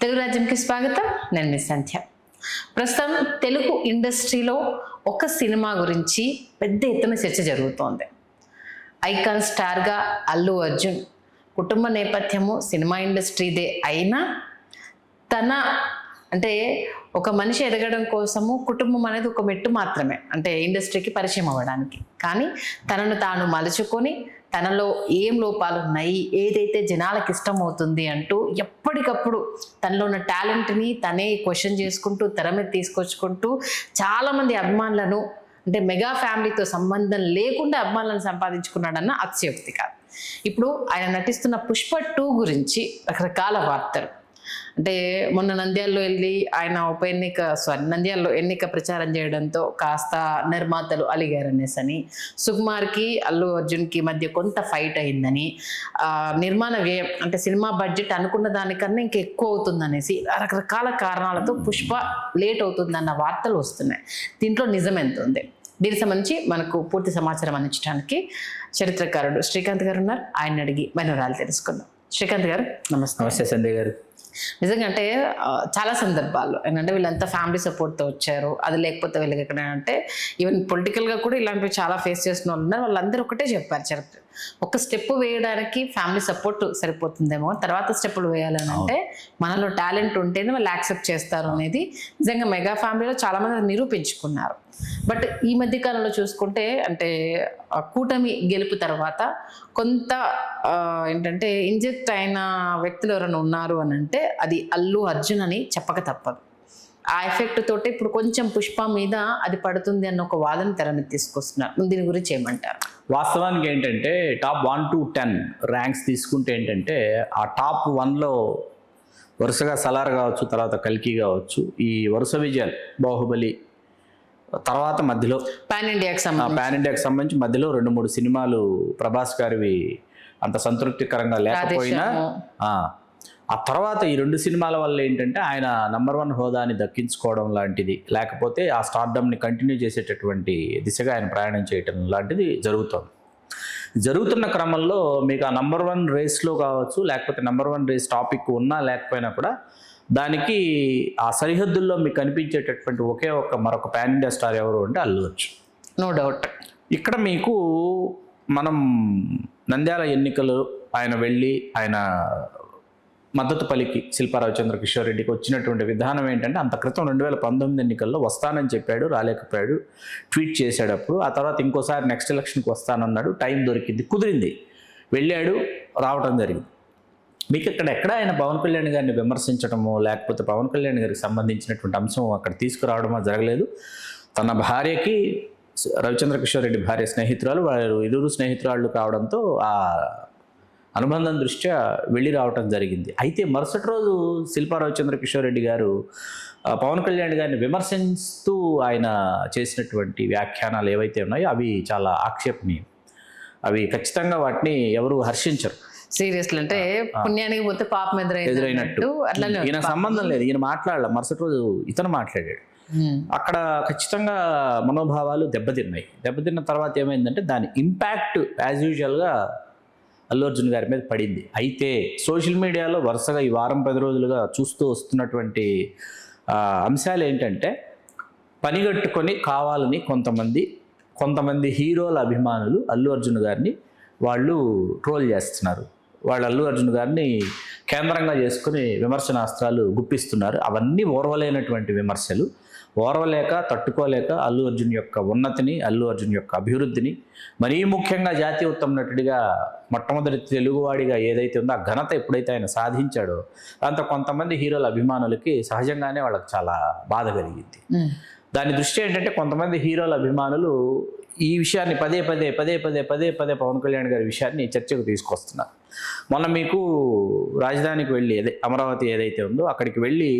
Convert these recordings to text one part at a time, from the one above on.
తెలుగు రాజ్యంకి స్వాగతం. నేను మీ సంధ్య. ప్రస్తుతం తెలుగు ఇండస్ట్రీలో ఒక సినిమా గురించి పెద్ద ఎత్తున చర్చ జరుగుతోంది. ఐకాన్ స్టార్గా అల్లు అర్జున్ కుటుంబ నేపథ్యము సినిమా ఇండస్ట్రీదే అయినా తన అంటే ఒక మనిషి ఎదగడం కోసము కుటుంబం అనేది ఒక మెట్టు మాత్రమే, అంటే ఇండస్ట్రీకి పరిచయం అవ్వడానికి. కానీ తనను తాను మలుచుకొని తనలో ఏం లోపాలు ఉన్నాయి, ఏదైతే జనాలకు ఇష్టం అవుతుంది అంటూ ఎప్పటికప్పుడు తనలో ఉన్న టాలెంట్ని తనే క్వశ్చన్ చేసుకుంటూ తెర మీద తీసుకొచ్చుకుంటూ చాలామంది అభిమానులను, అంటే మెగా ఫ్యామిలీతో సంబంధం లేకుండా అభిమానులను సంపాదించుకున్నాడన్న అతిశయోక్తి కాదు. ఇప్పుడు ఆయన నటిస్తున్న పుష్ప 2 గురించి రకరకాల వార్తలు, అంటే మొన్న నంద్యాలలో నంద్యాలలో ఎన్నిక ప్రచారం చేయడంతో కాస్త నిర్మాతలు అలిగారనేసి అని, సుకుమార్కి అల్లు అర్జున్కి మధ్య కొంత ఫైట్ అయిందని, నిర్మాణ వ్యయం అంటే సినిమా బడ్జెట్ అనుకున్న దానికన్నా ఇంకా ఎక్కువ అవుతుందనేసి రకరకాల కారణాలతో పుష్ప లేట్ అవుతుందన్న వార్తలు వస్తున్నాయి. దీంట్లో నిజం ఎంత ఉంది? దీనికి సంబంధించి మనకు పూర్తి సమాచారం అందించడానికి చరిత్రకారుడు శ్రీకాంత్ గారు ఉన్నారు. ఆయన అడిగి వివరాలు తెలుసుకుందాం. శ్రీకాంత్ గారు నమస్తే. నమస్తే సంజయ్ గారు. నిజంగా అంటే చాలా సందర్భాల్లో ఏంటంటే వీళ్ళంతా ఫ్యామిలీ సపోర్ట్తో వచ్చారు, అది లేకపోతే వీళ్ళకి ఎక్కడంటే ఈవెన్ పొలిటికల్గా కూడా ఇలాంటివి చాలా ఫేస్ చేసిన వాళ్ళు ఉన్నారు. వాళ్ళందరూ ఒకటే చెప్పారు, చరిత్ర ఒక స్టెప్ వేయడానికి ఫ్యామిలీ సపోర్ట్ సరిపోతుందేమో, తర్వాత స్టెప్పులు వేయాలని అంటే మనలో టాలెంట్ ఉంటేనే వాళ్ళు యాక్సెప్ట్ చేస్తారు అనేది నిజంగా మెగా ఫ్యామిలీలో చాలామంది నిరూపించుకున్నారు. బట్ ఈ మధ్య కాలంలో చూసుకుంటే అంటే కూటమి గెలుపు తర్వాత కొంత ఏంటంటే ఇంజెక్ట్ అయిన వ్యక్తులు ఎవరైనా ఉన్నారు అని అంటే అది అల్లు అర్జున్ అని చెప్పక తప్పదు. ఆ ఎఫెక్ట్ తోటి ఇప్పుడు కొంచెం పుష్ప మీద అది పడుతుంది అన్న ఒక వాదన తెర మీద తీసుకొస్తున్నారు. దీని గురించి ఏమంటారు? వాస్తవానికి ఏంటంటే టాప్ 1 to 10 ర్యాంక్స్ తీసుకుంటే ఏంటంటే ఆ టాప్ 1లో వరుసగా సలార్ కావచ్చు, తర్వాత కల్కి కావచ్చు, ఈ వరుస విజయాలు బాహుబలి తర్వాత మధ్యలో పాన్ ఇండియాకి సంబంధించి మధ్యలో 2-3 సినిమాలు ప్రభాస్ గారివి అంత సంతృప్తికరంగా లేకపోయినా ఆ తర్వాత ఈ 2 సినిమాల వల్ల ఏంటంటే ఆయన నంబర్ 1 హోదాని దక్కించుకోవడం లాంటిది, లేకపోతే ఆ స్టార్డమ్ని కంటిన్యూ చేసేటటువంటి దిశగా ఆయన ప్రయాణం చేయటం లాంటిది జరుగుతున్న క్రమంలో మీకు ఆ నంబర్ 1 రేస్లో కావచ్చు, లేకపోతే నంబర్ 1 రేస్ టాపిక్ ఉన్నా లేకపోయినా కూడా దానికి ఆ సరిహద్దుల్లో మీకు కనిపించేటటువంటి మరొక పాన్ ఇండియా స్టార్ ఎవరు అంటే అల్లు అర్జున్. No doubt. ఇక్కడ మీకు మనం నంద్యాల ఎన్నికలు ఆయన వెళ్ళి ఆయన మద్దతు పలికి శిల్పా రవిచంద్ర కిషోర్ రెడ్డికి వచ్చినటువంటి విధానం ఏంటంటే అంత క్రితం 2019 ఎన్నికల్లో వస్తానని చెప్పాడు, రాలేకపోయాడు, ట్వీట్ చేశాడు అప్పుడు. ఆ తర్వాత ఇంకోసారి నెక్స్ట్ ఎలక్షన్కి వస్తానన్నాడు, టైం దొరికింది, కుదిరింది, వెళ్ళాడు, రావడం జరిగింది. మీకు ఎక్కడ ఆయన పవన్ కళ్యాణ్ గారిని విమర్శించడమో లేకపోతే పవన్ కళ్యాణ్ గారికి సంబంధించినటువంటి అంశం అక్కడ తీసుకురావడమో జరగలేదు. తన భార్యకి రవిచంద్ర కిషోర్ రెడ్డి భార్య స్నేహితురాలు, వారు ఇరువురు స్నేహితురాళ్ళు కావడంతో ఆ అనుబంధం దృష్ట్యా వెళ్ళి రావటం జరిగింది. అయితే మరుసటి రోజు శిల్పా రవిచంద్ర కిషోర్ రెడ్డి గారు పవన్ కళ్యాణ్ గారిని విమర్శిస్తూ ఆయన చేసినటువంటి వ్యాఖ్యానాలు ఏవైతే ఉన్నాయో అవి చాలా ఆక్షేపణీయం. అవి ఖచ్చితంగా వాటిని ఎవరు హర్షించరు. సీరియస్లీ అంటే పుణ్యానికి పోతే పాపం ఎదురైనట్టు అట్లనే. ఈయన సంబంధం లేదు, ఈయన మాట్లాడాల, మరుసటి రోజు ఇతను మాట్లాడాడు. అక్కడ ఖచ్చితంగా మనోభావాలు దెబ్బతిన్న తర్వాత ఏమైందంటే దాని ఇంపాక్ట్ యాజ్ యూజువల్గా అల్లు అర్జున్ గారి మీద పడింది. అయితే సోషల్ మీడియాలో వరుసగా ఈ వారం 10 రోజులుగా చూస్తూ వస్తున్నటువంటి అంశాలు ఏంటంటే పనిగట్టుకొని కావాలని కొంతమంది హీరోల అభిమానులు అల్లు అర్జున్ గారిని వాళ్ళు ట్రోల్ చేస్తున్నారు. వాళ్ళు అల్లు అర్జున్ గారిని కేంద్రంగా చేసుకుని విమర్శనాస్త్రాలు గుప్పిస్తున్నారు. అవన్నీ ఓర్వలేనటువంటి విమర్శలు. ఓర్వలేక తట్టుకోలేక అల్లు అర్జున్ యొక్క ఉన్నతిని, అల్లు అర్జున్ యొక్క అభివృద్ధిని, మరీ ముఖ్యంగా జాతీయ ఉత్తమ నటుడిగా మొట్టమొదటి తెలుగువాడిగా ఏదైతే ఉందో ఆ ఘనత ఎప్పుడైతే ఆయన సాధించాడో దాంతో కొంతమంది హీరోల అభిమానులకి సహజంగానే వాళ్ళకి చాలా బాధ కలిగింది. దాని దృష్టి ఏంటంటే కొంతమంది హీరోల అభిమానులు ఈ విషయాన్ని పదే పదే పవన్ కళ్యాణ్ గారి విషయాన్ని చర్చకు తీసుకొస్తున్నారు. మొన్న మీకు రాజధానికి వెళ్ళి అమరావతి ఏదైతే ఉందో అక్కడికి వెళ్ళి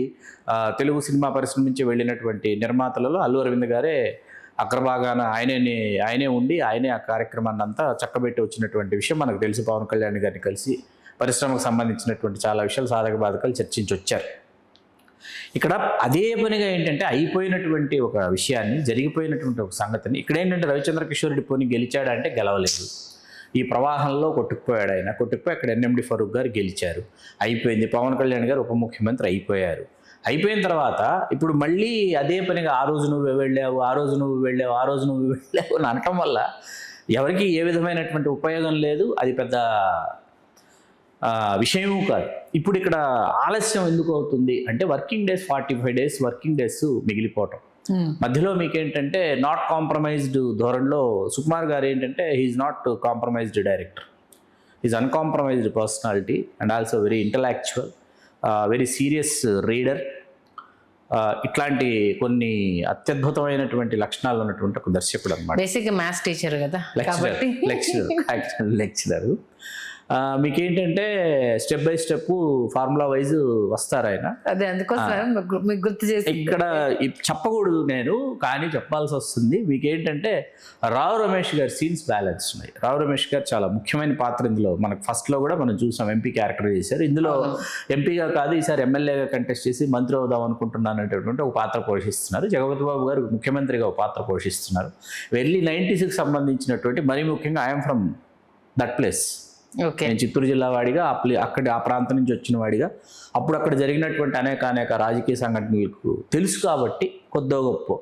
తెలుగు సినిమా పరిశ్రమ నుంచి వెళ్ళినటువంటి నిర్మాతలలో అల్లు అరవింద్ గారే అగ్రభాగాన ఆయనే ఉండి ఆయనే ఆ కార్యక్రమాన్ని అంతా చక్కబెట్టి వచ్చినటువంటి విషయం మనకు తెలిసి పవన్ కళ్యాణ్ గారిని కలిసి పరిశ్రమకు సంబంధించినటువంటి చాలా విషయాలు సాధక బాధకాలు చర్చించి వచ్చారు. ఇక్కడ అదే పనిగా ఏంటంటే అయిపోయినటువంటి ఒక విషయాన్ని, జరిగిపోయినటువంటి ఒక సంగతిని ఇక్కడ ఏంటంటే రవిచంద్ర కిషోర్ రెడ్డి పోనీ గెలిచాడంటే గెలవలేదు, ఈ ప్రవాహంలో కొట్టుకుపోయాడు. ఆయన కొట్టుకుపోయి అక్కడ ఎన్ఎండి ఫరూక్ గారు గెలిచారు. అయిపోయింది. పవన్ కళ్యాణ్ గారు ఉప ముఖ్యమంత్రి అయిపోయారు. అయిపోయిన తర్వాత ఇప్పుడు మళ్ళీ అదే పనిగా ఆ రోజు నువ్వు వెళ్ళావు, ఆ రోజు నువ్వు వెళ్ళావు, ఆ రోజు నువ్వు వెళ్ళావు అని అనటం వల్ల ఎవరికి ఏ విధమైనటువంటి ఉపయోగం లేదు. అది పెద్ద విషయము కాదు. ఇప్పుడు ఇక్కడ ఆలస్యం ఎందుకు అవుతుంది అంటే working days 45 days working days మిగిలిపోవటం. మధ్యలో మీకేంటంటే నాట్ కాంప్రమైజ్డ్ ధోరణిలో సుకుమార్ గారు ఏంటంటే he is not compromised director, is uncompromised personality and also very intellectual, very serious reader. ఇట్లాంటి కొన్ని అత్యద్భుతమైనటువంటి లక్షణాలు ఉన్నటువంటి ఒక దర్శకుడు అనమాట. బేసిక్గా మ్యాథ్స్ టీచర్ కదా, లెక్చరర్. మీకేంటంటే step by step formula wise వస్తారు ఆయన. అదే అందుకోసం మీకు గుర్తు చేసి ఇక్కడ చెప్పకూడదు నేను, కానీ చెప్పాల్సి వస్తుంది. మీకేంటంటే రావు రమేష్ గారి సీన్స్ బ్యాలెన్స్ ఉన్నాయి. రావు రమేష్ గారు చాలా ముఖ్యమైన పాత్ర ఇందులో. మనకు ఫస్ట్లో కూడా మనం చూసాం, ఎంపీ క్యారెక్టర్ చేశారు. ఇందులో ఎంపీగా కాదు, ఈసారి ఎమ్మెల్యేగా కంటెస్ట్ చేసి మంత్రి అవుదాం అనుకుంటున్నాను అనేటటువంటి ఒక పాత్ర పోషిస్తున్నారు. జగపతి బాబు గారు ముఖ్యమంత్రిగా ఒక పాత్ర పోషిస్తున్నారు. వెళ్ళి 96 సంబంధించినటువంటి, మరీ ముఖ్యంగా ఐఎమ్ ఫ్రమ్ దట్ ప్లేస్. నేను చిత్తూరు జిల్లా వాడిగా అక్కడ ఆ ప్రాంతం నుంచి వచ్చిన వాడిగా అప్పుడు అక్కడ జరిగినటువంటి అనేక రాజకీయ సంఘటనలకు తెలుసు కాబట్టి, కొద్దో గొప్ప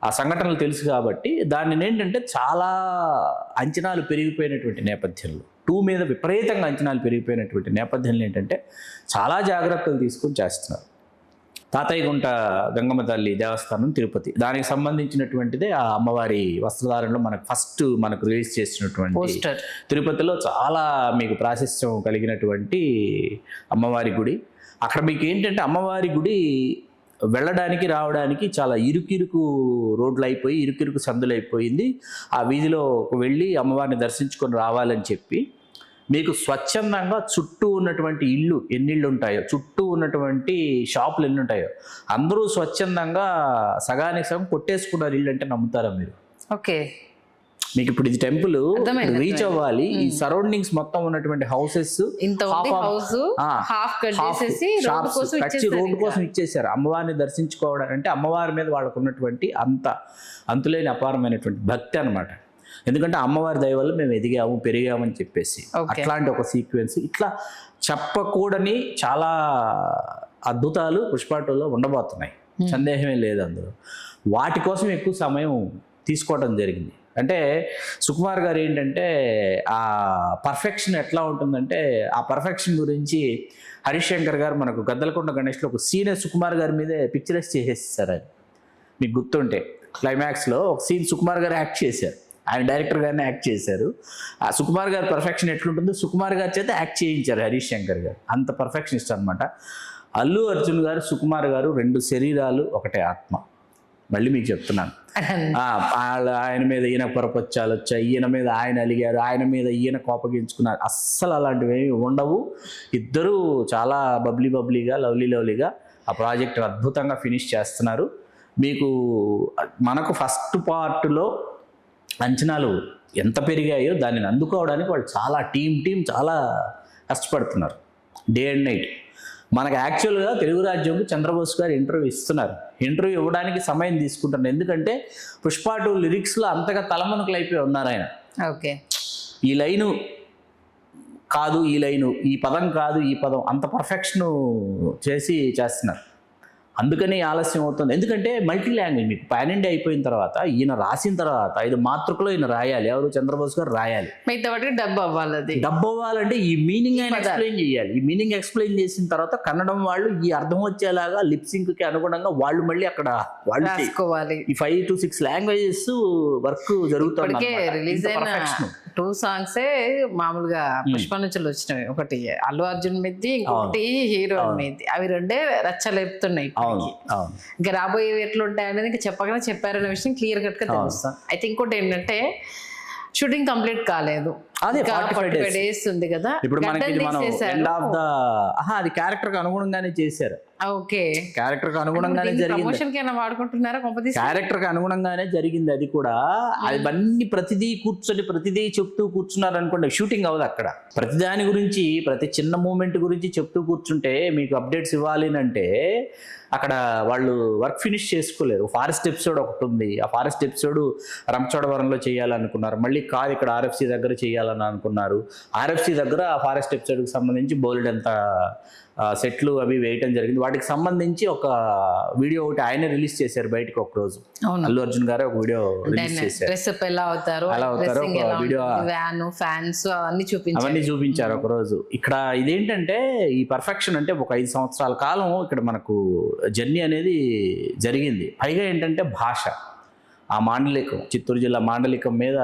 ఆ సంఘటనలు తెలుసు కాబట్టి దాన్ని ఏంటంటే చాలా అంచనాలు పెరిగిపోయినటువంటి నేపథ్యంలో, 2 మీద విపరీతంగా అంచనాలు పెరిగిపోయినటువంటి నేపథ్యంలో ఏంటంటే చాలా జాగ్రత్తలు తీసుకొని చేస్తున్నారు. తాతయ్యగుంట గంగమ్మ తల్లి దేవస్థానం తిరుపతి, దానికి సంబంధించినటువంటిదే ఆ అమ్మవారి వస్త్రధారణలో మనకు రిలీజ్ చేసినటువంటి తిరుపతిలో చాలా మీకు ప్రాశస్త్యం కలిగినటువంటి అమ్మవారి గుడి. అక్కడ మీకు ఏంటంటే అమ్మవారి గుడి వెళ్ళడానికి రావడానికి చాలా ఇరుకిరుకు రోడ్లు అయిపోయి, ఇరుకిరుకు సందులు అయిపోయింది. ఆ వీధిలో వెళ్ళి అమ్మవారిని దర్శించుకొని రావాలని చెప్పి మీకు స్వచ్ఛందంగా చుట్టూ ఉన్నటువంటి ఇళ్ళు ఎన్నిళ్ళు ఉంటాయో, చుట్టూ ఉన్నటువంటి షాపులు ఎన్ని ఉంటాయో అందరూ స్వచ్ఛందంగా సగానికి సగం కొట్టేసుకున్నారు ఇల్లు. అంటే నమ్ముతారా మీరు? ఓకే, మీకు ఇప్పుడు ఇది టెంపుల్ రీచ్ అవ్వాలి, ఈ సరౌండింగ్స్ మొత్తం ఉన్నటువంటి హౌసెస్ రోడ్డు కోసం ఇచ్చేసారు అమ్మవారిని దర్శించుకోవడానికి. అంటే అమ్మవారి మీద వాళ్ళకు ఉన్నటువంటి అంతులేని అపారమైనటువంటి భక్తి అనమాట. ఎందుకంటే అమ్మవారి దయ వల్ల మేము ఎదిగాము, పెరిగామని చెప్పేసి అట్లాంటి ఒక సీక్వెన్స్. ఇట్లా చెప్పకూడని చాలా అద్భుతాలు పుష్ప 2లో ఉండబోతున్నాయి, సందేహమే లేదు అందులో. వాటి కోసం ఎక్కువ సమయం తీసుకోవడం జరిగింది. అంటే సుకుమార్ గారు ఏంటంటే ఆ పర్ఫెక్షన్ ఎట్లా ఉంటుందంటే, ఆ పర్ఫెక్షన్ గురించి హరీష్ శంకర్ గారు మనకు గద్దలకొండ గణేష్లో ఒక సీన్ సుకుమార్ గారి మీదే పిక్చరైజ్ చేసేస్తారు. ఆయన మీకు గుర్తుంటే క్లైమాక్స్లో ఒక సీన్ సుకుమార్ గారు యాక్ట్ చేశారు, ఆయన డైరెక్టర్ గారిని యాక్ట్ చేశారు. ఆ సుకుమార్ గారి పర్ఫెక్షన్ ఎట్లుంటుందో సుకుమార్ గారి చేత యాక్ట్ చేయించారు హరీష్ శంకర్ గారు. అంత పర్ఫెక్షనిస్ట్ అనమాట. అల్లు అర్జున్ గారు, సుకుమార్ గారు 2 శరీరాలు ఒకటే ఆత్మ. మళ్ళీ మీకు చెప్తున్నాను, ఆయన మీద ఈయన పొరపచ్చాలు వచ్చాయి, ఈయన మీద ఆయన అలిగారు, ఆయన మీద ఈయన కోపగించుకున్నారు. అస్సలు అలాంటివి ఏమి ఉండవు. ఇద్దరూ చాలా బబ్లీగా లవ్లీగా ఆ ప్రాజెక్ట్ అద్భుతంగా ఫినిష్ చేస్తున్నారు. మీకు మనకు ఫస్ట్ పార్ట్లో అంచనాలు ఎంత పెరిగాయో దానిని అందుకోవడానికి వాళ్ళు చాలా టీం చాలా కష్టపడుతున్నారు, డే అండ్ నైట్. మనకు యాక్చువల్గా తెలుగు రాజ్యంకి చంద్రబోస్ గారు ఇంటర్వ్యూ ఇస్తున్నారు. ఇంటర్వ్యూ ఇవ్వడానికి సమయం తీసుకుంటున్నారు. ఎందుకంటే పుష్ప 2 లిరిక్స్లో అంతగా తలమునకలు అయిపోయి ఉన్నారు ఆయన. ఓకే, ఈ లైను కాదు, ఈ లైను, ఈ పదం కాదు, ఈ పదం, అంత పర్ఫెక్షన్ చేస్తున్నారు. అందుకని ఆలస్యం అవుతుంది. ఎందుకంటే మల్టీ లాంగ్వేజ్ మీకు పాన్ ఇండియా అయిపోయిన తర్వాత ఈయన రాసిన తర్వాత 5 మాతృకలో ఈయన రాయాలి. ఎవరు? చంద్రబోస్ గారు రాయాలి. డబ్బు అవ్వాలంటే ఈ మీనింగ్ ఆయన ఎక్స్ప్లెయిన్ చేయాలి. ఈ మీనింగ్ ఎక్స్ప్లెయిన్ చేసిన తర్వాత కన్నడం వాళ్ళు ఈ అర్థం వచ్చేలాగా లిప్సింగ్కి అనుగుణంగా వాళ్ళు మళ్ళీ అక్కడ వాళ్ళు రాసుకోవాలి. ఈ 5 to 6 లాంగ్వేజెస్ వర్క్ జరుగుతుంది. రిలీజ్ అయిన 2 songs మామూలుగా పుష్ప నుంచి వచ్చినవి. ఒకటి అల్లు అర్జున్ మీది, ఇంకొకటి హీరో మీది. అవి 2 రచ్చలేపుతున్నాయి. ఇంకా రాబోయేవి ఎట్లుంటాయి అనేది ఇంకా చెప్పగానే చెప్పారనే విషయం క్లియర్ కట్ గా తెలుస్తుంది. అయితే ఇంకోటి ఏంటంటే షూటింగ్ కంప్లీట్ కాలేదు, అదే 45 days ఉంది కదా. ఇప్పుడు మనకి అది క్యారెక్టర్ కి అనుగుణంగానే చేశారు. ఓకే, క్యారెక్టర్ కి అనుగుణంగానే జరిగింది. వాడుకుంటున్నారా? క్యారెక్టర్ కి అనుగుణంగానే జరిగింది. అది కూడా అవన్నీ ప్రతిదీ చెప్తూ కూర్చున్నారు అనుకోండి, షూటింగ్ అవ్వదు అక్కడ. ప్రతి దాని గురించి, ప్రతి చిన్న మూమెంట్ గురించి చెప్తూ కూర్చుంటే మీకు అప్డేట్స్ ఇవ్వాలి అంటే అక్కడ వాళ్ళు వర్క్ ఫినిష్ చేసుకోలేరు. ఫారెస్ట్ ఎపిసోడ్ ఒకటి ఉంది, ఆ ఫారెస్ట్ ఎపిసోడ్ రంపచోడవరంలో చేయాలనుకున్నారు, మళ్ళీ కాదు ఇక్కడ RFC దగ్గర చేయాలి తీయాలని అనుకున్నారు. RFC దగ్గర ఫారెస్ట్ ఎపిసోడ్కి సంబంధించి బోల్డ్ ఎంత సెట్లు అవి వేయటం జరిగింది. వాటికి సంబంధించి ఒక వీడియో ఒకటి ఆయన రిలీజ్ చేశారు బయటకు ఒక రోజు. అల్లు అర్జున్ గారు ఒక వీడియో రిలీజ్ చేశారు. డ్రెస్అప్ ఎలా అవుతారు, ఒక వీడియో, వ్యాన్, ఫ్యాన్స్ అవన్నీ చూపించారు ఒక రోజు. ఇక్కడ ఇదేంటంటే ఈ పర్ఫెక్షన్ అంటే ఒక 5 సంవత్సరాల కాలం ఇక్కడ మనకు జర్నీ అనేది జరిగింది. పైగా ఏంటంటే భాష, ఆ మాండలికం, చిత్తూరు జిల్లా మాండలికం మీద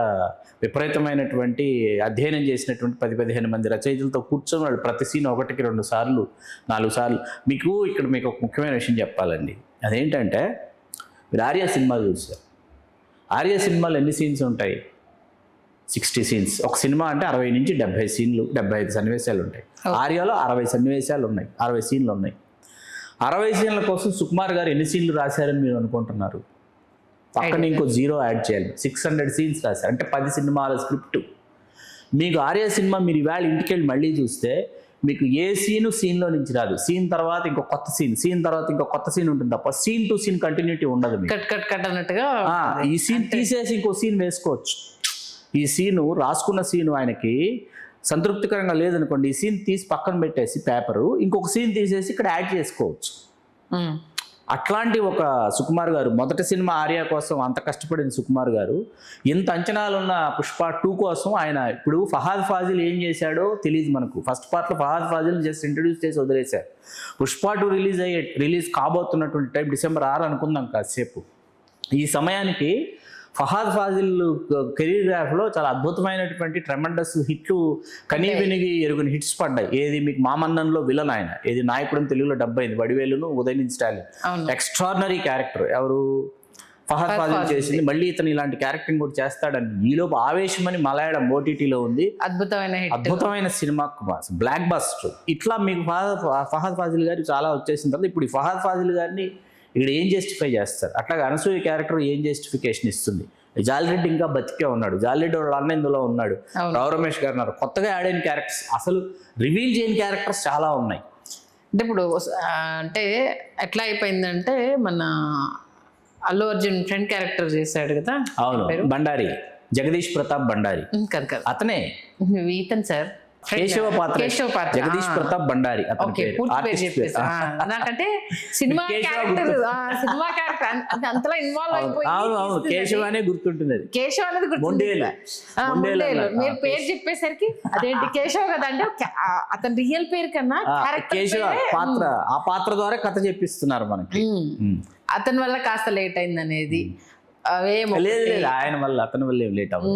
విపరీతమైనటువంటి అధ్యయనం చేసినటువంటి 10-15 మంది రచయితలతో కూర్చొని వాళ్ళు ప్రతి సీన్ 1-2 సార్లు 4 సార్లు. మీకు ఒక ముఖ్యమైన విషయం చెప్పాలండి. అదేంటంటే మీరు ఆర్య సినిమా చూసారు. ఆర్య సినిమాలు ఎన్ని సీన్స్ ఉంటాయి? 60 సీన్స్. ఒక సినిమా అంటే 60 నుంచి 70 సీన్లు, 75 సన్నివేశాలు ఉంటాయి. ఆర్యలో 60 సన్నివేశాలు ఉన్నాయి, 60 సీన్లు ఉన్నాయి. 60 సీన్ల కోసం సుకుమార్ గారు ఎన్ని సీన్లు రాశారని మీరు అనుకుంటున్నారు? పక్కన ఇంకో 0 యాడ్ చేయాలి. 600 సీన్స్ రాశారు, అంటే 10 సినిమాల స్క్రిప్ట్. మీకు ఆర్య సినిమా మీరు ఇవాళ ఇంటికి వెళ్ళి మళ్ళీ చూస్తే మీకు ఏ సీన్లో నుంచి రాదు. సీన్ తర్వాత ఇంకో కొత్త సీన్ తర్వాత ఇంకో కొత్త సీన్ ఉంటుంది తప్ప సీన్ టు సీన్ కంటిన్యూటీ ఉండదు. కట్ అన్నట్టుగా ఈ సీన్ తీసేసి ఇంకో సీన్ వేసుకోవచ్చు. ఈ సీను రాసుకున్న సీను ఆయనకి సంతృప్తికరంగా లేదనుకోండి, ఈ సీన్ తీసి పక్కన పెట్టేసి పేపరు ఇంకొక సీన్ తీసేసి ఇక్కడ యాడ్ చేసుకోవచ్చు. అట్లాంటి ఒక సుకుమార్ గారు మొదటి సినిమా ఆర్య కోసం అంత కష్టపడిన సుకుమార్ గారు ఇంత అంచనాలున్న పుష్ప 2 కోసం ఆయన ఇప్పుడు ఫహాద్ ఫాజిల్ ఏం చేశాడో తెలియదు మనకు. ఫస్ట్ పార్ట్లో ఫహాద్ ఫాజిల్ జస్ట్ ఇంట్రడ్యూస్ చేసి వదిలేశారు. పుష్ప 2 రిలీజ్ కాబోతున్నటువంటి టైం December 6 అనుకుందాం కాసేపు. ఈ సమయానికి ఫహాద్ ఫాజిల్ కెరీర్ గ్రాఫ్లో చాలా అద్భుతమైనటువంటి ట్రెమండస్ హిట్లు, కనీవినిగి ఎరుగుని హిట్స్ పడ్డాయి. ఏది మీకు మామన్నన్లో విలన్ ఆయన, ఏది నాయకుడు తెలుగులో డబ్ అయింది, వడివేలును ఉదయనిధి స్టాలిన్. ఎక్స్ట్రాడినరీ క్యారెక్టర్ ఎవరు? ఫహాద్ ఫాజిల్ చేసింది. మళ్ళీ ఇతను ఇలాంటి క్యారెక్టింగ్ కూడా చేస్తాడని ఈలోపు ఆవేశమని మలయాళం OTTలో ఉంది. అద్భుతమైన సినిమా, బ్లాక్ బస్టర్. ఇట్లా మీకు ఫహాద్ ఫాజిల్ గారు చాలా వచ్చేసిన తర్వాత ఇప్పుడు ఈ ఫహాద్ ఫాజిల్ గారిని ఇక్కడ ఏం జస్టిఫై చేస్తారు? అట్లాగే అనసూయ క్యారెక్టర్ ఏం జస్టిఫికేషన్ ఇస్తుంది? జాలిరెడ్డి ఇంకా బతికే ఉన్నాడు, జాలిరెడ్డి వాళ్ళ అన్న ఇందులో ఉన్నాడు, రావు రమేష్ గారు ఉన్నారు. కొత్తగా యాడ్ అయిన క్యారెక్టర్స్, అసలు రివీల్ చేయని క్యారెక్టర్స్ చాలా ఉన్నాయి. అంటే ఇప్పుడు అంటే ఎట్లా అయిపోయిందంటే మన అల్లు అర్జున్ ఫ్రెండ్ క్యారెక్టర్ చేశాడు కదా. అవును, బండారి, జగదీష్ ప్రతాప్ బండారి. అతనే ఈతన్ సార్, కేశవ పాత్ర జగదీష్ ప్రతాప్ బండారి. నాకంటే సినిమా క్యారెక్టర్ అంతలా ఇన్వాల్వ్ అయిపోయి కేశవ అనే గుర్తుంటుంది. కేశవ అనేది గుర్తుండేలు. మీరు పేరు చెప్పేసరికి అదేంటి కేశవ కదా అంటే అతని రియల్ పేరు కన్నా కేశవ పాత్ర, ఆ పాత్ర ద్వారా కథ చెప్పిస్తున్నారు మనకి. అతని వల్ల కాస్త లేట్ అయింది అనేది లేదు, ఆయన వల్ల, అతని వల్ల ఏం లేట్ అవ్వదు.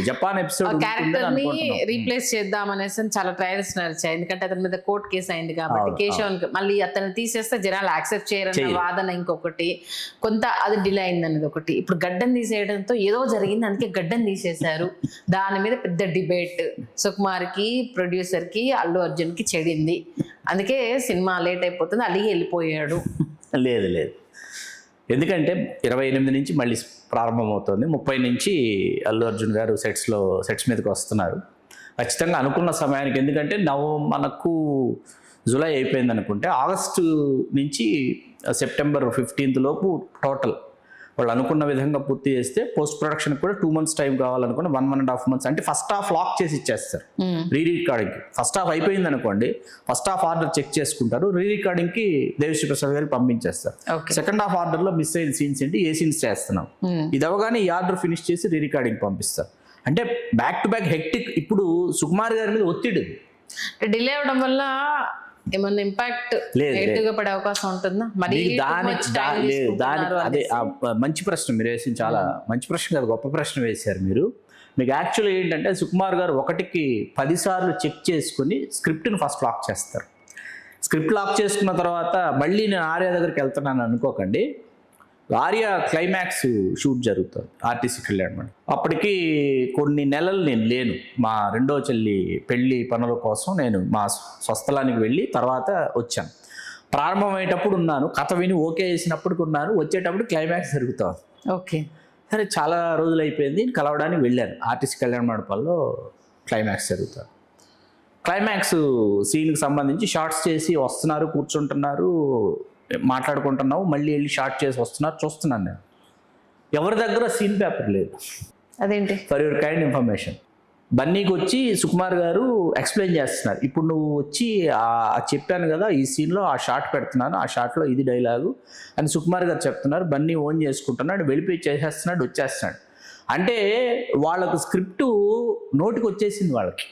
జపాన్ ఎపిసోడ్ క్యారెక్టర్ ని రీప్లేస్ చేద్దాం అనేసి చాలా ట్రయల్స్ నడిచాయి. ఎందుకంటే అతని మీద కోర్ట్ కేసు అయింది కాబట్టి కేశవన్ మళ్ళీ అతను తీసేస్తే జనాలు యాక్సెప్ట్ చేయరన్న వాదన ఇంకొకటి, కొంత అది డిలే అయింది అనేది ఒకటి. ఇప్పుడు గడ్డం తీసేయడంతో ఏదో జరిగింది, అందుకే గడ్డం తీసేశారు. దాని మీద పెద్ద డిబేట్ సుకుమార్ కి, ప్రొడ్యూసర్ కి, అల్లు అర్జున్ కి చెడింది. అందుకే సినిమా లేట్ అయిపోతుంది, అలిగి వెళ్ళిపోయాడు. లేదు, ఎందుకంటే 28 నుంచి మళ్ళీ ప్రారంభమవుతుంది. 30 నుంచి అల్లు అర్జున్ గారు సెట్స్ మీదకి వస్తున్నారు ఖచ్చితంగా అనుకున్న సమయానికి. ఎందుకంటే మనకు జూలై అయిపోయింది అనుకుంటే ఆగస్టు నుంచి సెప్టెంబర్ 15th లోపు టోటల్ వాళ్ళు అనుకున్న విధంగా పూర్తి చేస్తే పోస్ట్ ప్రొడక్షన్ కూడా 2 months టైం కావాలనుకున్న 1.5 months, అంటే ఫస్ట్ హాఫ్ లాక్ చేసి ఇచ్చేస్తారు. రికార్డింగ్కి ఫస్ట్ హాఫ్ అయిపోయింది అనుకోండి, ఫస్ట్ హాఫ్ ఆర్డర్ చెక్ చేసుకుంటారు, రికార్డింగ్కి దేవిశ్రీ ప్రసాద్ గారికి పంపించేస్తారు. సెకండ్ హాఫ్ ఆర్డర్లో మిస్ అయిన సీన్స్ ఏంటి, ఏ సీన్స్ చేస్తున్నాం, ఇది అవగానే ఈ ఆర్డర్ ఫినిష్ చేసి రికార్డింగ్ పంపిస్తారు. అంటే బ్యాక్ టు బ్యాక్ హెక్టిక్. ఇప్పుడు సుకుమార్ గారి మీద ఒత్తిడి డిలే అవడం వల్ల ఏమన్నా ఇంపాక్ట్ నెగటివ్ గా పడే అవకాశం ఉంటుందా? మరి అదే మంచి ప్రశ్న మీరు వేసింది, చాలా మంచి ప్రశ్న కాదు, గొప్ప ప్రశ్న వేశారు మీరు. మీకు యాక్చువల్గా ఏంటంటే సుకుమార్ గారు 1కి 10 సార్లు చెక్ చేసుకుని స్క్రిప్ట్ని ఫస్ట్ లాక్ చేస్తారు. స్క్రిప్ట్ లాక్ చేసుకున్న తర్వాత మళ్ళీ నేను ఆర్య దగ్గరికి వెళ్తున్నాను అనుకోకండి, ఆర్య క్లైమాక్స్ షూట్ జరుగుతుంది RTC కళ్యాణ్. అప్పటికి కొన్ని నెలలు నేను లేను, మా రెండో చెల్లి పెళ్లి పనుల కోసం నేను మా స్వస్థలానికి వెళ్ళి తర్వాత వచ్చాను. ప్రారంభమయ్యేటప్పుడు ఉన్నాను, కథ విని ఓకే చేసినప్పటికి ఉన్నాను, వచ్చేటప్పుడు క్లైమాక్స్ జరుగుతుంది. ఓకే, సరే చాలా రోజులు అయిపోయింది, కలవడానికి వెళ్ళాను. RTC కళ్యాణ మండపంలో క్లైమాక్స్ జరుగుతుంది. క్లైమాక్స్ సీన్కి సంబంధించి షార్ట్స్ చేసి వస్తున్నారు, కూర్చుంటున్నారు, మాట్లాడుకుంటున్నావు, మళ్ళీ వెళ్ళి షార్ట్ చేసి వస్తున్నారు, చూస్తున్నాను నేను. ఎవరి దగ్గర సీన్ పేపర్ లేదు. అదేంటి? For your kind information. బన్నీకి వచ్చి సుకుమార్ గారు ఎక్స్ప్లెయిన్ చేస్తున్నారు, ఇప్పుడు నువ్వు వచ్చి చెప్పాను కదా ఈ సీన్లో ఆ షాట్ పెడుతున్నాను, ఆ షాట్లో ఇది డైలాగు అని సుకుమార్ గారు చెప్తున్నారు. బన్నీ ఓన్ చేసుకుంటున్నాడు, వెళ్ళిపోయి చేసేస్తున్నాడు, వచ్చేస్తున్నాడు. అంటే వాళ్ళకు స్క్రిప్టు నోటికి వచ్చేసింది వాళ్ళకి,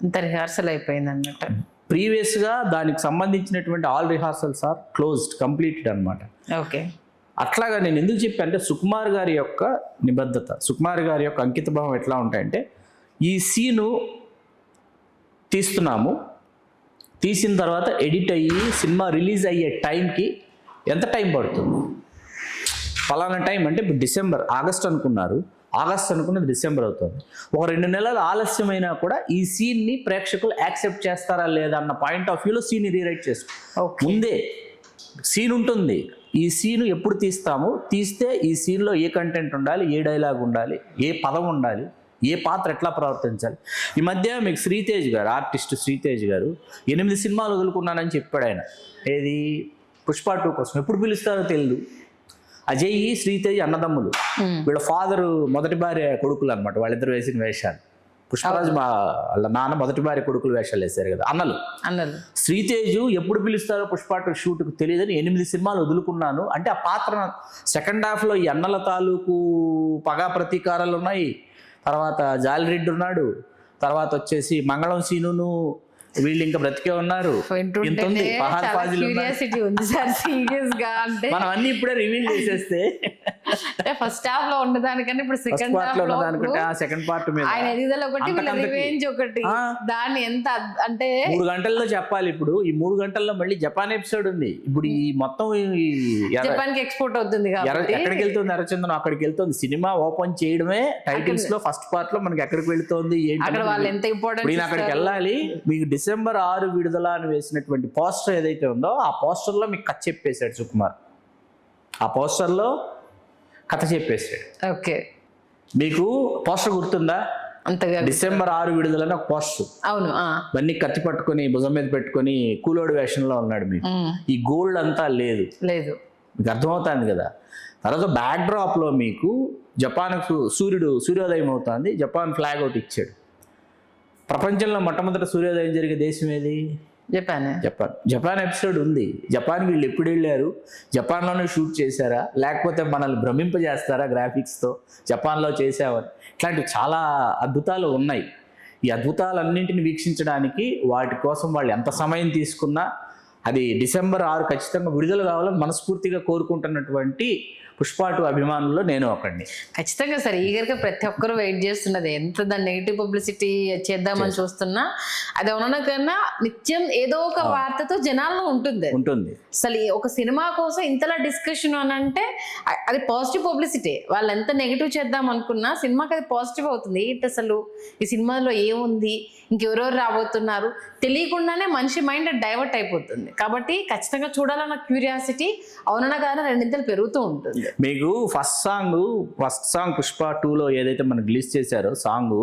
అంత రిహార్సల్ అయిపోయింది అన్నట్టు. ప్రీవియస్గా దానికి సంబంధించినటువంటి all rehearsals are closed, completed అనమాట. ఓకే. అట్లాగా నేను ఎందుకు చెప్పాను అంటే సుకుమార్ గారి యొక్క నిబద్ధత, సుకుమార్ గారి యొక్క అంకితభావం ఎట్లా ఉంటాయంటే, ఈ సీను తీస్తున్నాము, తీసిన తర్వాత ఎడిట్ అయ్యి సినిమా రిలీజ్ అయ్యే టైంకి ఎంత టైం పడుతుంది, ఫలానా టైం అంటే ఇప్పుడు డిసెంబర్, ఆగస్ట్ అనుకున్నారు, ఆగస్ట్ అనుకున్నది డిసెంబర్ అవుతుంది. ఒక 2 నెలలు ఆలస్యమైనా కూడా ఈ సీన్ని ప్రేక్షకులు యాక్సెప్ట్ చేస్తారా లేదా అన్న పాయింట్ ఆఫ్ వ్యూలో సీన్ని రీరైట్ చేసుకో. ముందే సీన్ ఉంటుంది, ఈ సీను ఎప్పుడు తీస్తాము, తీస్తే ఈ సీన్లో ఏ కంటెంట్ ఉండాలి, ఏ డైలాగ్ ఉండాలి, ఏ పదం ఉండాలి, ఏ పాత్ర ఎట్లా ప్రవర్తించాలి. ఈ మధ్య మీకు శ్రీతేజ్ గారు, ఆర్టిస్ట్ శ్రీతేజ్ గారు 8 సినిమాలు వదులుకున్నానని చెప్పాడు ఆయన. ఏది? పుష్ప 2 కోసం. ఎప్పుడు పిలుస్తారో తెలియదు. అజయ్ శ్రీతేజ్ అన్నదమ్ములు, వీళ్ళ ఫాదరు మొదటి భార్య కొడుకులు అనమాట, వాళ్ళిద్దరు వేసిన వేషాలు. పుష్పరాజు వాళ్ళ నాన్న మొదటి భార్య కొడుకులు వేషాలు వేశారు కదా, అన్నలు. శ్రీతేజు ఎప్పుడు పిలుస్తారో పుష్ప 2 షూట్కి తెలియదని 8 సినిమాలు వదులుకున్నాను అంటే, ఆ పాత్ర సెకండ్ హాఫ్లో ఈ అన్నల తాలూకు పగా ప్రతీకారాలు ఉన్నాయి, తర్వాత జాలిరెడ్డి ఉన్నాడు, తర్వాత వచ్చేసి మంగళం సీనును వీళ్ళు ఇంకా బ్రతికే ఉన్నారు. మనం అన్ని ఇప్పుడే రివీల్ చేసేస్తే ఫస్ట్ హాఫ్ లో ఉండదానికన్నా ఇప్పుడు సెకండ్ హాఫ్ లో సెకండ్ పార్ట్ మీద ఆయన ఎదుగుదల ఒకటి, రివెంజ్ ఒకటి, దాన్ని ఎంత అంటే 3 గంటల్లో చెప్పాలి. ఇప్పుడు ఈ 3 గంటల్లో మళ్ళీ జపాన్ ఎపిసోడ్ ఉంది. ఇప్పుడు ఈ మొత్తం జపాన్ కి ఎక్స్పోర్ట్ అవుతుంది కాబట్టి ఎక్కడికి వెళ్తుంది ఎర్రచందనం, అక్కడికి వెళ్తుంది. సినిమా ఓపెన్ చేయడమే టైటిల్స్ లో ఫస్ట్ పార్ట్ లో మనకి ఎక్కడికి వెళ్తుంది ఏంటి, వాళ్ళు ఎంత ఇంపార్టెంట్, అక్కడికి వెళ్ళాలి. మీకు డిసెంబర్ 6 విడుదల అని వేసినటువంటి పోస్టర్ ఏదైతే ఉందో ఆ పోస్టర్లో మీకు కథ చెప్పేశాడు సుకుమార్. ఆ పోస్టర్లో కథ చెప్పేశాడు. ఓకే. మీకు పోస్టర్ గుర్తుందా? అంతగా డిసెంబర్ 6 విడుదలని ఒక పోస్టర్. అవును. ఇవన్నీ కత్తి పట్టుకొని భుజం మీద పెట్టుకొని కూలోడు వేషంలో ఉన్నాడు. మీకు ఈ గోల్డ్ అంతా లేదు, మీకు అర్థమవుతుంది కదా. తర్వాత బ్యాక్ డ్రాప్ లో మీకు జపాన్ సూర్యోదయం అవుతుంది, జపాన్ ఫ్లాగ్ ఒకటి ఇచ్చాడు. ప్రపంచంలో మొట్టమొదటి సూర్యోదయం జరిగే దేశం ఏది? జపాన్ ఎపిసోడ్ ఉంది. జపాన్ వీళ్ళు ఎప్పుడు వెళ్ళారు, జపాన్లోనే షూట్ చేశారా, లేకపోతే మనల్ని భ్రమింపజేస్తారా గ్రాఫిక్స్తో, జపాన్లో చేసావని. ఇట్లాంటివి చాలా అద్భుతాలు ఉన్నాయి. ఈ అద్భుతాలన్నింటిని వీక్షించడానికి వాటి కోసం వాళ్ళు ఎంత సమయం తీసుకున్నా అది డిసెంబర్ 6 ఖచ్చితంగా విడుదల కావాలని మనస్ఫూర్తిగా కోరుకుంటున్నటువంటి పుష్ప 2 అభిమానుల్లో నేను ఒకడిని. ఖచ్చితంగా సార్, ఈగర్గా ప్రతి ఒక్కరు వెయిట్ చేస్తున్నది. ఎంత దాన్ని నెగిటివ్ పబ్లిసిటీ చేద్దామని చూస్తున్నా అది అవునా కన్నా నిత్యం ఏదో ఒక వార్తతో జనాల్లో ఉంటుంది. అసలు ఒక సినిమా కోసం ఇంతలా డిస్కషన్ అని అంటే అది పాజిటివ్ పబ్లిసిటీ. వాళ్ళు ఎంత నెగిటివ్ చేద్దాం అనుకున్నా సినిమాకి అది పాజిటివ్ అవుతుంది. ఏంటి అసలు ఈ సినిమాలో ఏముంది, ఇంకెవరెవరు రాబోతున్నారు తెలియకుండానే మనిషి మైండ్ డైవర్ట్ అయిపోతుంది. కాబట్టి ఖచ్చితంగా చూడాలన్న క్యూరియాసిటీ అవునన్నా కానీ 2 పెరుగుతూ ఉంటుంది. మీకు ఫస్ట్ సాంగ్ పుష్ప 2లో ఏదైతే మనకు రిలీజ్ చేశారో సాంగ్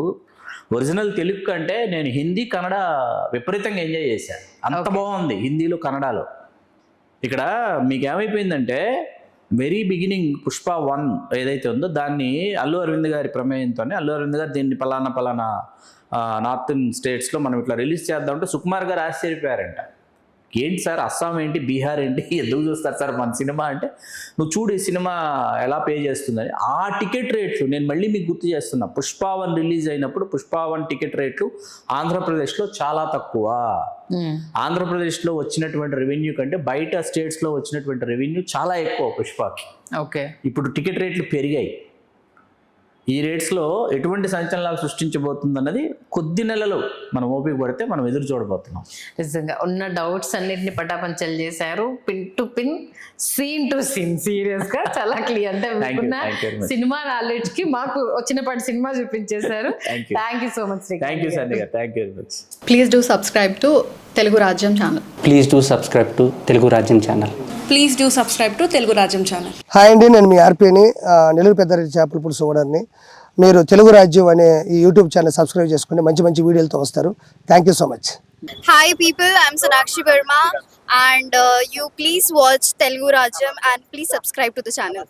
ఒరిజినల్ తెలుగు కంటే నేను హిందీ కన్నడ విపరీతంగా ఎంజాయ్ చేశాను. అంత బాగుంది హిందీలో కన్నడలో. ఇక్కడ మీకు ఏమైపోయిందంటే వెరీ బిగినింగ్ పుష్ప 1 ఏదైతే ఉందో దాన్ని అల్లు అరవింద్ గారి ప్రమేయంతోనే అల్లు అరవింద్ గారు దీన్ని పలానా నార్థన్ స్టేట్స్లో మనం ఇట్లా రిలీజ్ చేద్దామంటే సుకుమార్ గారు ఆశ్చర్యపోయారంట. ఏంటి సార్ అస్సాం ఏంటి, బీహార్ ఏంటి, ఎందుకు చూస్తారు సార్ మన సినిమా అంటే, నువ్వు చూడు ఈ సినిమా ఎలా పే చేస్తుందని. ఆ టికెట్ రేట్లు నేను మళ్ళీ మీకు గుర్తు చేస్తున్నా. పుష్ప 1 రిలీజ్ అయినప్పుడు పుష్ప 1 టికెట్ రేట్లు ఆంధ్రప్రదేశ్లో చాలా తక్కువ. ఆంధ్రప్రదేశ్లో వచ్చినటువంటి రెవెన్యూ కంటే బయట స్టేట్స్లో వచ్చినటువంటి రెవెన్యూ చాలా ఎక్కువ పుష్పకి. ఓకే. ఇప్పుడు టికెట్ రేట్లు పెరిగాయి. ఈ రేట్స్లో ఎటువంటి సంచలనాలు సృష్టించబోతుంది అన్నది కొద్ది నెలలు మనం ఓపిక పడితే మనం ఎదురు చూడబోతున్నాం. నిజంగా ఉన్న డౌట్స్ అన్నిటిని పటాపంచలు చేశారు, pin to pin, scene to scene, serious గా చాలా క్లియర్. అంటే సినిమా నాలెడ్జ్ కి మాకు వచ్చినప్పటి సినిమా చూపించేశారు. Thank you so much. Thank you Sandhya గారు, thank you very much. Please do subscribe to Telugu Rajyam channel. Please do subscribe to Telugu Rajyam channel. Please do subscribe to Telugu Rajyam channel. Hi అండి, నేను మీ ఆర్పీని, నెల్లూరు పెద్దారెడ్డి చేపల పులుసు ఓనర్ని. మీరు తెలుగు రాజ్యం అనే ఈ యూట్యూబ్ ఛానల్ సబ్స్క్రైబ్ చేసుకుని మంచి వీడియోలతో వస్తారు. Thank you so much. Hi people, I'm Sonakshi Verma and you please watch Telugu Rajyam and please subscribe to the channel.